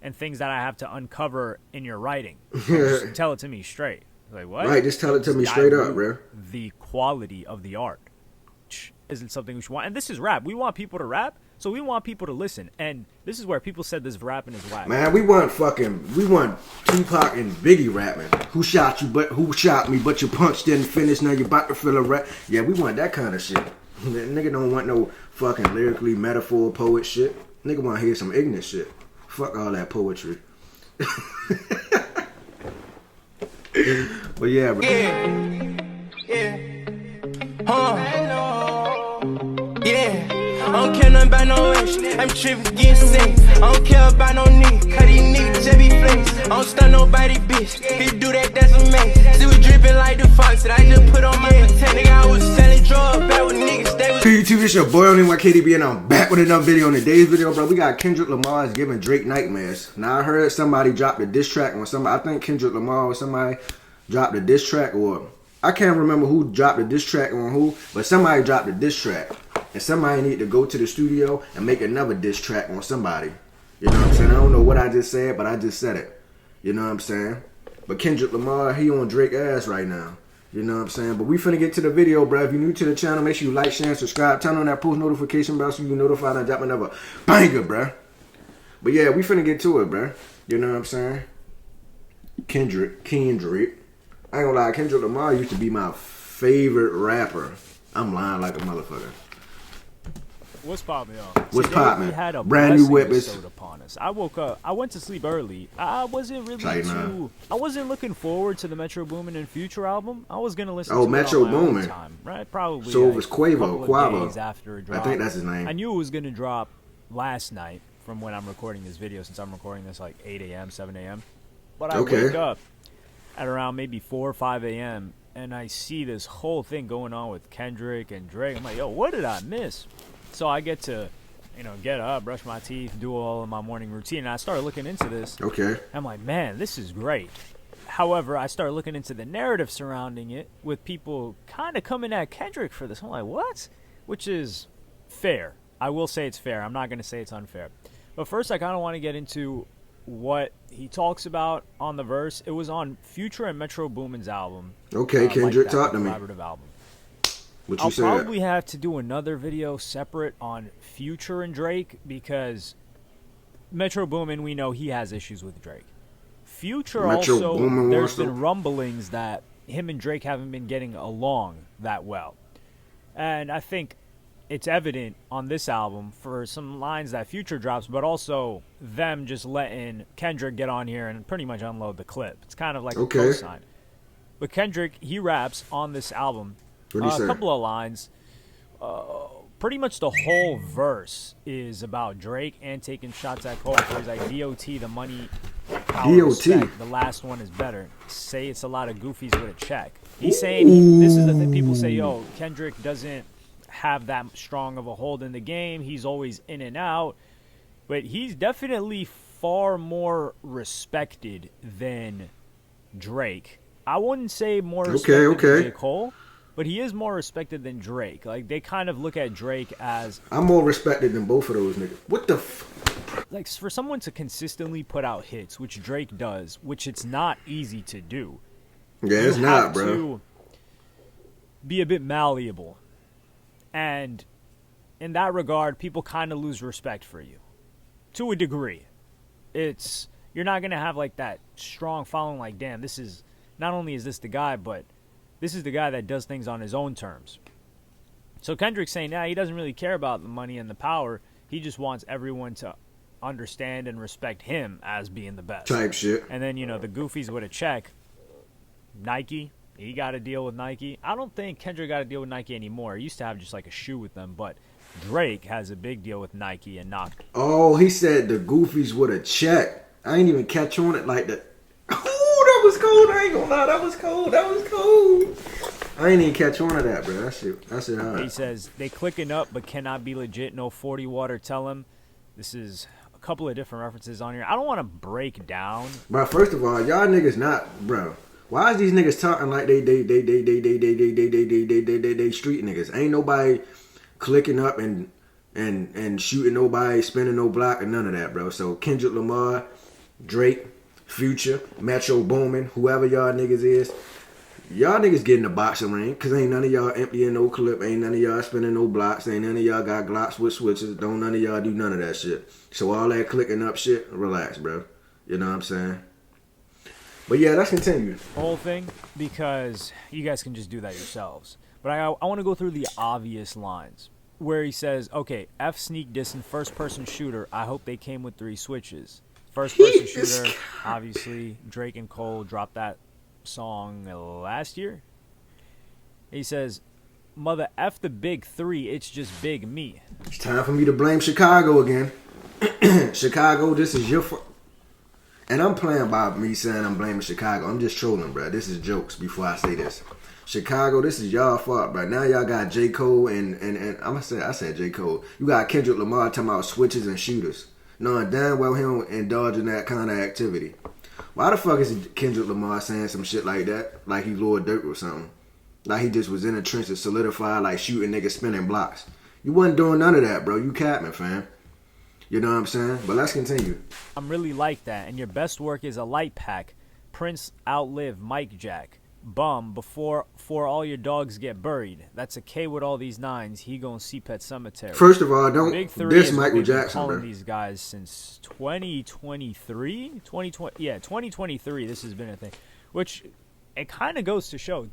and things that I have to uncover in your writing. Just tell it to me straight. Like, what? Right, just tell it to me straight up, bro. The quality of the art isn't something we should want. And this is rap. We want people to rap, so we want people to listen. And this is where people said this rapping is whack. Man, we want Tupac and Biggie rapping. Who shot me, but your punch didn't finish, now you about to feel a rap. Yeah, we want that kind of shit. Nigga don't want no fucking lyrically metaphor poet shit. Nigga want to hear some ignorant shit. Fuck all that poetry. But yeah, bro. Yeah. I don't care nothing about no wish. I'm tripping, getting sick. I don't care about no knee. Cause these niggas just be flex. I don't stun nobody, bitch. If you do that, that's a mess. See, we dripping like the fox that I just put on my pretend. Nigga, I was selling drugs back with niggas. They was YouTube, it's your boy on NYKDB, and I'm back with another video. On today's video, bro, we got Kendrick Lamar is giving Drake nightmares. Now, I heard somebody dropped a diss track on somebody. I think Kendrick Lamar or somebody dropped a diss track, or I can't remember who dropped a diss track on who, but somebody dropped a diss track. And somebody need to go to the studio and make another diss track on somebody. You know what I'm saying? I don't know what I just said, but I just said it. You know what I'm saying? But Kendrick Lamar, he on Drake ass right now. You know what I'm saying? But we finna get to the video, bro. If you're new to the channel, make sure you like, share, and subscribe. Turn on that post notification bell so you notified I drop another banger, bro. But yeah, we finna get to it, bro. You know what I'm saying? Kendrick. I ain't gonna lie, Kendrick Lamar used to be my favorite rapper. I'm lying like a motherfucker. What's poppin', y'all? What's poppin'? We had a Brand new whippers upon us. I woke up. I went to sleep early. I wasn't really I wasn't looking forward to the Metro Boomin and Future album. I was gonna listen to Metro it on my own Boomin, time, right? Probably. So it was Quavo. Days after it dropped. I think that's his name. I knew it was gonna drop last night from when I'm recording this video, since I'm recording this like 8 a.m., 7 a.m. But I wake up at around maybe 4 or 5 a.m. and I see this whole thing going on with Kendrick and Drake. I'm like, yo, what did I miss? So I get to, get up, brush my teeth, do all of my morning routine, and I started looking into this. Okay. I'm like, man, this is great. However, I started looking into the narrative surrounding it, with people kind of coming at Kendrick for this. I'm like, what? Which is fair. I will say it's fair. I'm not going to say it's unfair. But first, I kind of want to get into what he talks about on the verse. It was on Future and Metro Boomin's album. Okay, Kendrick, like talk to me. Collaborative album. I'll probably have to do another video separate on Future and Drake, because Metro Boomin, we know he has issues with Drake. Future there's been rumblings that him and Drake haven't been getting along that well. And I think it's evident on this album for some lines that Future drops, but also them just letting Kendrick get on here and pretty much unload the clip. It's kind of like a cosign. But Kendrick, he raps on this album. A couple of lines. Pretty much the whole verse is about Drake and taking shots at Cole. He's like, DOT, the money, power, respect. The last one is better. Say it's a lot of goofies with a check. He's saying, this is the thing. People say, yo, Kendrick doesn't have that strong of a hold in the game. He's always in and out. But he's definitely far more respected than Drake. I wouldn't say more respected than J. Cole. But he is more respected than Drake. Like, they kind of look at Drake as... I'm more respected than both of those niggas. What the like, for someone to consistently put out hits, which Drake does, which it's not easy to do. Yeah, it's not, bro. To be a bit malleable. And in that regard, people kind of lose respect for you. To a degree. You're not going to have, like, that strong following, like, damn, this is... Not only is this the guy, but... This is the guy that does things on his own terms. So Kendrick's saying, he doesn't really care about the money and the power. He just wants everyone to understand and respect him as being the best. Type shit. And then, the goofies with a check. Nike, he got to deal with Nike. I don't think Kendrick got to deal with Nike anymore. He used to have just like a shoe with them. But Drake has a big deal with Nike and Knock. Oh, he said the goofies with a check. I ain't even catch on it like that. That was cold. I ain't gonna lie. That was cold. I ain't even catch on to that, bro. That shit hard. He says, they clicking up but cannot be legit. No 40 water. Tell him. This is a couple of different references on here. I don't want to break down. Bro, first of all, y'all niggas not, bro. Why is these niggas talking like they street niggas? Ain't nobody clicking up and shooting nobody, spinning no block, and none of that, bro. So Kendrick Lamar, Drake, Future, Metro Boomin, whoever y'all niggas is. Y'all niggas get in the boxing ring, cause ain't none of y'all emptying no clip, ain't none of y'all spinning no blocks, ain't none of y'all got Glocks with switches, don't none of y'all do none of that shit. So all that clicking up shit, relax, bro. You know what I'm saying? But yeah, let's continue. Whole thing, because you guys can just do that yourselves. But I want to go through the obvious lines, where he says, okay, F sneak dissing first person shooter, I hope they came with 3 switches. First person shooter, obviously, Drake and Cole dropped that song last year. He says, mother F the big 3, it's just big me. It's time for me to blame Chicago again. Chicago, this is your fault. And I'm playing by me saying I'm blaming Chicago. I'm just trolling, bro. This is jokes before I say this. Chicago, this is y'all fault, bro. Now y'all got J. Cole and I'm gonna say, I said J. Cole. You got Kendrick Lamar talking about switches and shooters. Knowing damn well he don't indulge in that kind of activity. Why the fuck is Kendrick Lamar saying some shit like that? Like he Lord Dirt or something. Like he just was in the trenches solidified, like shooting niggas spinning blocks. You wasn't doing none of that, bro. You capping, fam. You know what I'm saying? But let's continue. I'm really like that. And your best work is a light pack. Prince outlive Mike Jack. Bum before all your dogs get buried. That's a K with all these 9s. He gon' see Pet Cemetery. First of all, don't Big 3 diss is Michael we've been Jackson, calling bro. these guys since 2023, 2020. Yeah, 2023. This has been a thing, which it kind of goes to show.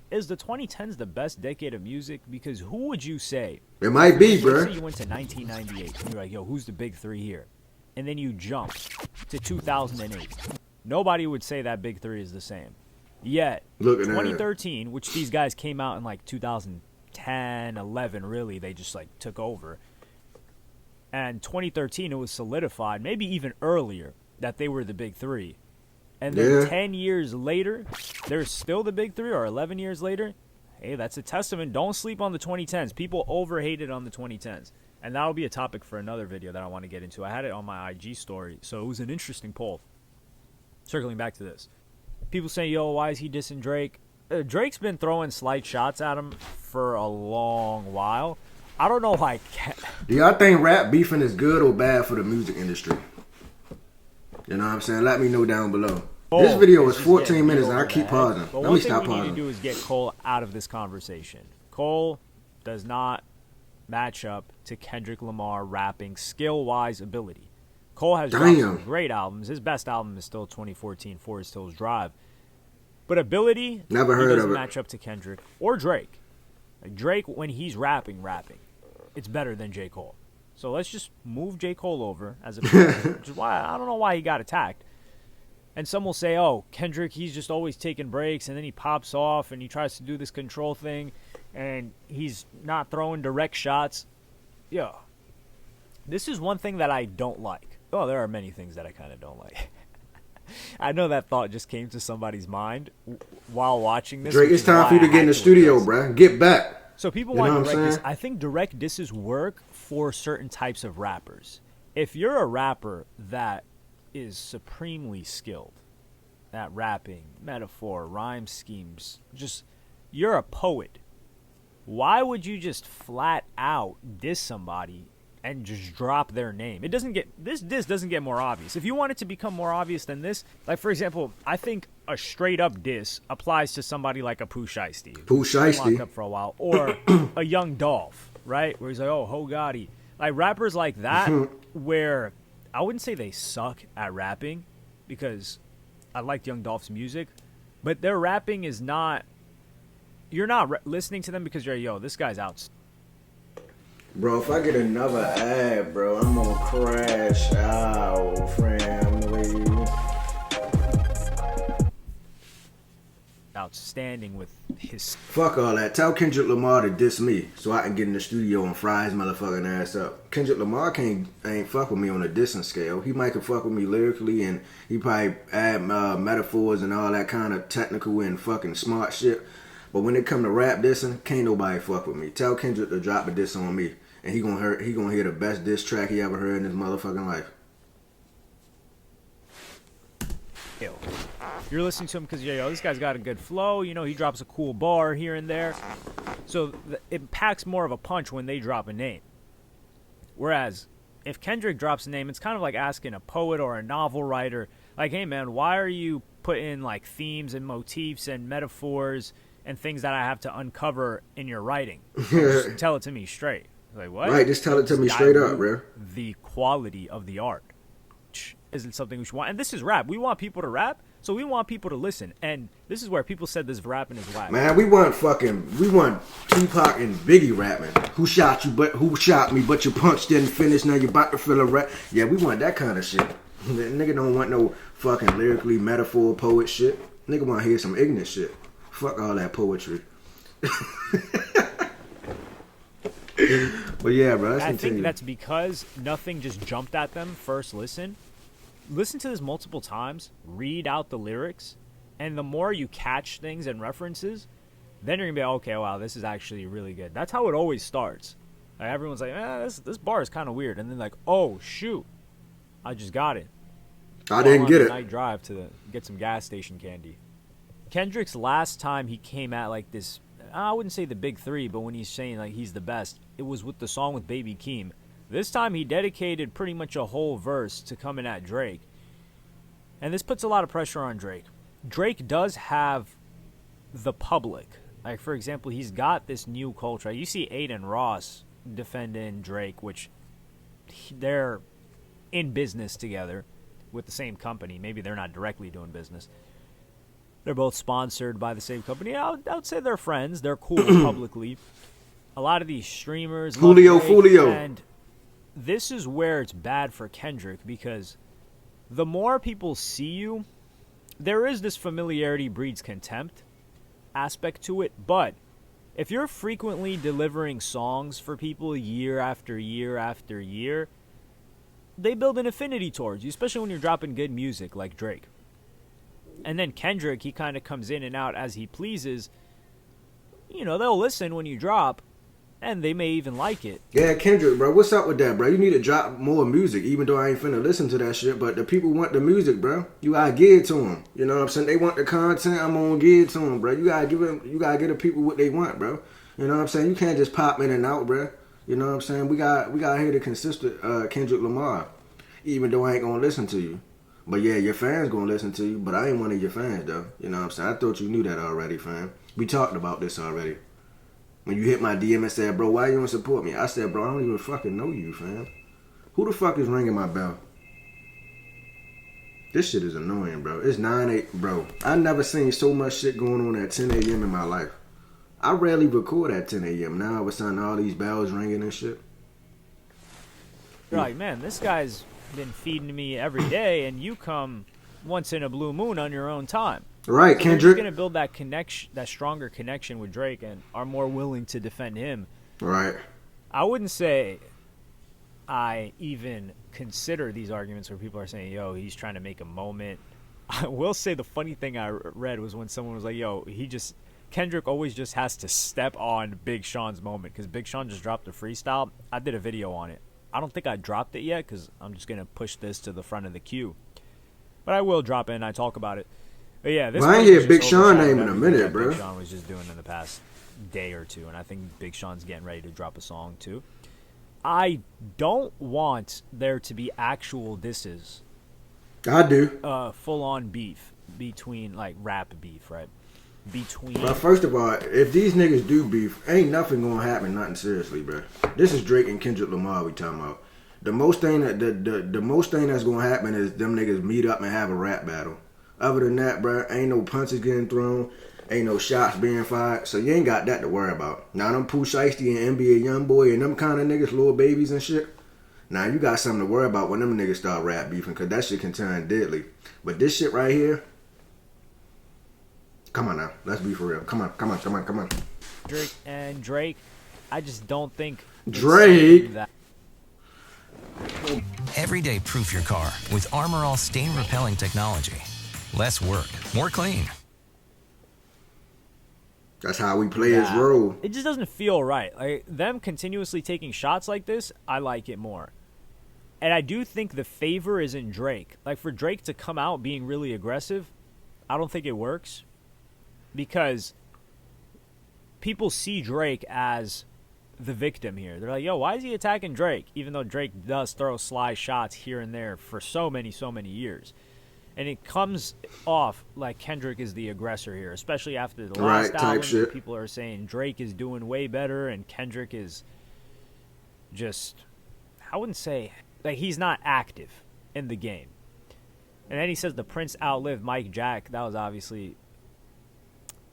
Is the 2010s the best decade of music? Because who would you say? It might be, bro. Say you went to 1998 and you're like, yo, who's the big 3 here? And then you jump to 2008. Nobody would say that big 3 is the same. Yet, Look at 2013, that. Which these guys came out in like 2010, 11, really, they just like took over. And 2013, it was solidified, maybe even earlier, that they were the big 3. And then 10 years later, they're still the big 3, or 11 years later. Hey, that's a testament. Don't sleep on the 2010s. People overhated on the 2010s. And that'll be a topic for another video that I want to get into. I had it on my IG story, so it was an interesting poll. Circling back to this. People say, yo, why is he dissing Drake? Drake's been throwing slight shots at him for a long while. I don't know why. Do y'all think rap beefing is good or bad for the music industry? You know what I'm saying? Let me know down below. This video is 14 minutes and I keep pausing. Let me stop pausing. What we need to do is get Cole out of this conversation. Cole does not match up to Kendrick Lamar rapping skill-wise ability. Cole has dropped some great albums. His best album is still 2014, Forest Hills Drive. But ability, never heard of it. Doesn't match up to Kendrick or Drake. Like Drake, when he's rapping, it's better than J. Cole. So let's just move J. Cole over as a which is why I don't know why he got attacked. And some will say, oh, Kendrick, he's just always taking breaks, and then he pops off, and he tries to do this control thing, and he's not throwing direct shots. Yeah. This is one thing that I don't like. Oh, there are many things that I kind of don't like. I know that thought just came to somebody's mind while watching this. Drake, it's time for you to get in the studio, bruh. Get back. So people want direct diss. I think direct disses work for certain types of rappers. If you're a rapper that is supremely skilled at rapping, metaphor, rhyme schemes, just you're a poet, why would you just flat out diss somebody and just drop their name? It doesn't get this doesn't get more obvious. If you want it to become more obvious than this, like for example, I think a straight up diss applies to somebody like a Pooh Shiesty. Pooh Shiesty locked up for a while, or a Young Dolph, right? Where he's like, oh, Ho Gotti. Like rappers like that, where I wouldn't say they suck at rapping, because I liked Young Dolph's music, but their rapping is not. You're not listening to them because you're, yo, this guy's out. Bro, if I get another ad, bro, I'm gonna crash out, family. Outstanding with his. Fuck all that. Tell Kendrick Lamar to diss me so I can get in the studio and fry his motherfucking ass up. Kendrick Lamar ain't fuck with me on a dissing scale. He might can fuck with me lyrically, and he probably add metaphors and all that kind of technical and fucking smart shit. But when it come to rap dissing, can't nobody fuck with me. Tell Kendrick to drop a diss on me, and he gonna hear the best diss track he ever heard in his motherfucking life. Ew. You're listening to him because, yo, this guy's got a good flow. You know, he drops a cool bar here and there. So it packs more of a punch when they drop a name. Whereas if Kendrick drops a name, it's kind of like asking a poet or a novel writer, like, hey, man, why are you putting, like, themes and motifs and metaphors and things that I have to uncover in your writing? Just tell it to me straight. Like, what? Right, just tell it to me straight up, bro. The quality of the art isn't something we should want. And this is rap. We want people to rap, so we want people to listen. And this is where people said this rapping is whack. Man, we want Tupac and Biggie rapping. Who shot me, but your punch didn't finish, now you're about to feel a rap. Yeah, we want that kind of shit. Nigga don't want no fucking lyrically metaphor poet shit. Nigga want to hear some ignorant shit. Fuck all that poetry. But yeah, bro, I think that's because nothing just jumped at them first listen. Listen to this multiple times, read out the lyrics, and the more you catch things and references, then you're going to be like, okay, wow, this is actually really good. That's how it always starts. Like, everyone's like, this bar is kind of weird. And then like, oh, shoot, I just got it. I didn't get it. Night drive to get some gas station candy. Kendrick's last time he came at like this, I wouldn't say the big three, but when he's saying like he's the best, it was with the song with Baby Keem. This time he dedicated pretty much a whole verse to coming at Drake. And this puts a lot of pressure on Drake. Drake does have the public. Like, for example, he's got this new culture. You see Aiden Ross defending Drake, which they're in business together with the same company. Maybe they're not directly doing business. They're both sponsored by the same company. I would say they're friends. They're cool publicly. A lot of these streamers Julio. And this is where it's bad for Kendrick, because the more people see you, there is this familiarity breeds contempt aspect to it. But if you're frequently delivering songs for people year after year after year, they build an affinity towards you, especially when you're dropping good music like Drake. And then Kendrick, he kind of comes in and out as he pleases. You know, they'll listen when you drop, and they may even like it. Yeah, Kendrick, bro, what's up with that, bro? You need to drop more music, even though I ain't finna listen to that shit. But the people want the music, bro. You gotta give it to them. You know what I'm saying? They want the content. I'm gonna give it to them, bro. You gotta give the people what they want, bro. You know what I'm saying? You can't just pop in and out, bro. You know what I'm saying? We got hear the consistent Kendrick Lamar, even though I ain't gonna listen to you. But yeah, your fans gonna listen to you, but I ain't one of your fans, though. You know what I'm saying? I thought you knew that already, fam. We talked about this already. When you hit my DM and said, bro, why you don't support me? I said, bro, I don't even fucking know you, fam. Who the fuck is ringing my bell? This shit is annoying, bro. It's 9-8, bro. I never seen so much shit going on at 10 a.m. in my life. I rarely record at 10 a.m. Now all of a sudden all these bells ringing and shit. You're like, man, this guy's been feeding me every day, and you come once in a blue moon on your own time. Right, so Kendrick. You're going to build that connection, that stronger connection with Drake, and are more willing to defend him. Right. I wouldn't say I even consider these arguments where people are saying, yo, he's trying to make a moment. I will say the funny thing I read was when someone was like, yo, Kendrick always just has to step on Big Sean's moment, because Big Sean just dropped a freestyle. I did a video on it. I don't think I dropped it yet, because I'm just going to push this to the front of the queue. But I will drop it and I talk about it. But yeah, this I ain't hear Big Sean name in a minute, bro. Big Sean was just doing in the past day or two, and I think Big Sean's getting ready to drop a song too. I don't want there to be actual disses. I do. Full-on beef between, like, rap beef, right? Well, first of all, if these niggas do beef, ain't nothing gonna happen, nothing seriously, bro. This is Drake and Kendrick Lamar we talking about. The most thing that's gonna happen is them niggas meet up and have a rap battle. Other than that, bro, ain't no punches getting thrown, ain't no shots being fired, so you ain't got that to worry about. Now them Pooh Shiesty and NBA Youngboy and them kind of niggas, little babies and shit, now you got something to worry about when them niggas start rap beefing, because that shit can turn deadly. But this shit right here, come on now, let's be for real. Come on. Drake, I just don't think Drake. Everyday proof your car with Armor All stain repelling technology. Less work, more clean. That's how we play his role. It just doesn't feel right. Like, them continuously taking shots like this, I like it more. And I do think the favor is in Drake. Like, for Drake to come out being really aggressive, I don't think it works. Because people see Drake as the victim here. They're like, yo, why is he attacking Drake? Even though Drake does throw sly shots here and there for so many years. And it comes off like Kendrick is the aggressor here, especially after the last album. People are saying Drake is doing way better and Kendrick is just, I wouldn't say, like, he's not active in the game. And then he says the Prince outlived Mike Jack. That was obviously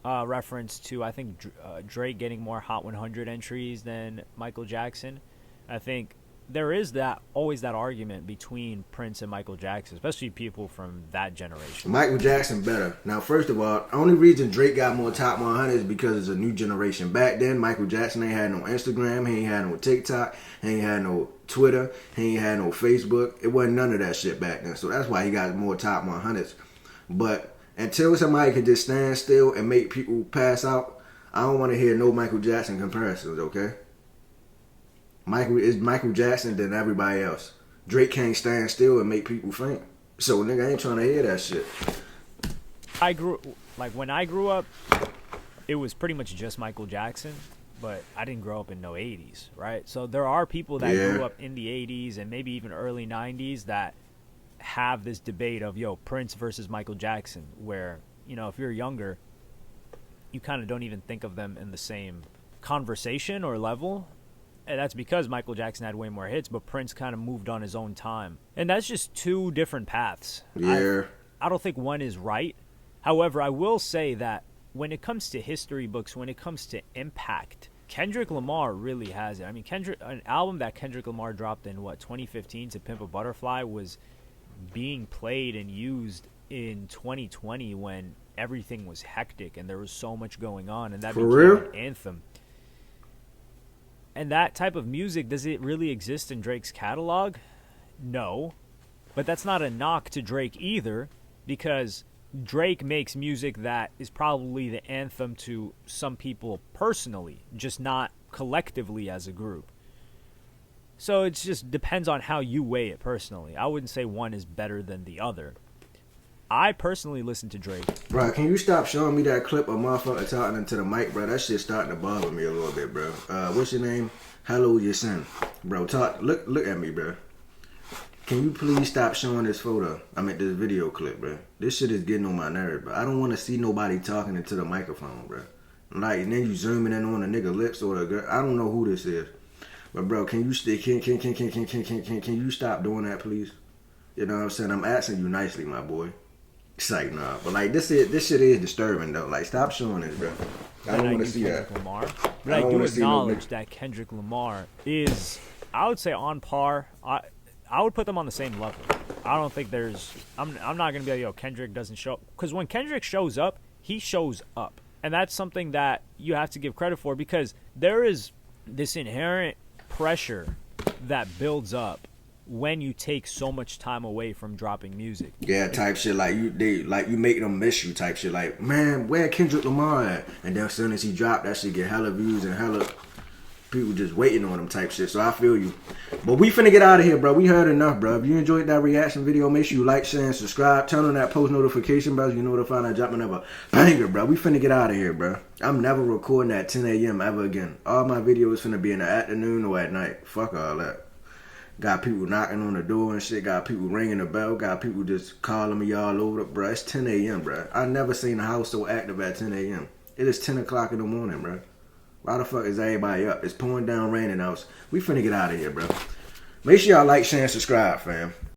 reference to, I think, Drake getting more Hot 100 entries than Michael Jackson. I think there is always that argument between Prince and Michael Jackson, especially people from that generation. Michael Jackson better. Now, first of all, only reason Drake got more top 100 is because it's a new generation. Back then, Michael Jackson ain't had no Instagram, he ain't had no TikTok, he ain't had no Twitter, he ain't had no Facebook. It wasn't none of that shit back then. So that's why he got more top 100s. But until somebody can just stand still and make people pass out, I don't want to hear no Michael Jackson comparisons, okay? Michael is Michael Jackson than everybody else. Drake can't stand still and make people faint. So nigga, I ain't trying to hear that shit. When I grew up, it was pretty much just Michael Jackson, but I didn't grow up in no 80s, right? So there are people that grew up in the 80s and maybe even early 90s that have this debate of, yo, Prince versus Michael Jackson, where, you know, if you're younger, you kind of don't even think of them in the same conversation or level. And that's because Michael Jackson had way more hits, but Prince kind of moved on his own time. And that's just two different paths. Yeah. I don't think one is right. However, I will say that when it comes to history books, when it comes to impact, Kendrick Lamar really has it. I mean, an album that Kendrick Lamar dropped in, 2015, To Pimp a Butterfly, was being played and used in 2020 when everything was hectic and there was so much going on, and that became an anthem. And that type of music, does it really exist in Drake's catalog? No. But that's not a knock to Drake either, because Drake makes music that is probably the anthem to some people personally, just not collectively as a group. So it just depends on how you weigh it personally. I wouldn't say one is better than the other. I personally listen to Drake. Bro, can you stop showing me that clip of motherfucker talking into the mic, bro? That shit's starting to bother me a little bit, bro. What's your name? Hello, your son. Bro, look at me, bro. Can you please stop showing this photo? This video clip, bro. This shit is getting on my nerves, bro. I don't want to see nobody talking into the microphone, bro. Like, and then you zooming in on the nigga lips or the girl. I don't know who this is. But bro, can you stop doing that, please? You know what I'm saying? I'm asking you nicely, my boy. It's like, nah. But like, this shit is disturbing, though. Like, stop showing this, bro. I don't want to see that. Lamar. But I do acknowledge that Kendrick Lamar is, I would say, on par. I would put them on the same level. I don't think there's, I'm not going to be like, yo, Kendrick doesn't show up. Because when Kendrick shows up, he shows up. And that's something that you have to give credit for, because there is this inherent pressure that builds up when you take so much time away from dropping music. Yeah, type shit. Like you make them miss you type shit. Like, man, where Kendrick Lamar at? And then as soon as he dropped, that shit get hella views and hella people just waiting on him type shit. So I feel you. But we finna get out of here, bro. We heard enough, bro. If you enjoyed that reaction video, make sure you like, share, and subscribe. Turn on that post notification bell so you notify when I drop another banger, bro. We finna get out of here, bro. I'm never recording at 10 a.m. ever again. All my videos finna be in the afternoon or at night. Fuck all that. Got people knocking on the door and shit. Got people ringing the bell. Got people just calling me all over. Bro, it's 10 a.m., bro. I never seen a house so active at 10 a.m. It is 10 o'clock in the morning, bro. Why the fuck is everybody up? It's pouring down raining out. We finna get out of here, bro. Make sure y'all like, share, and subscribe, fam.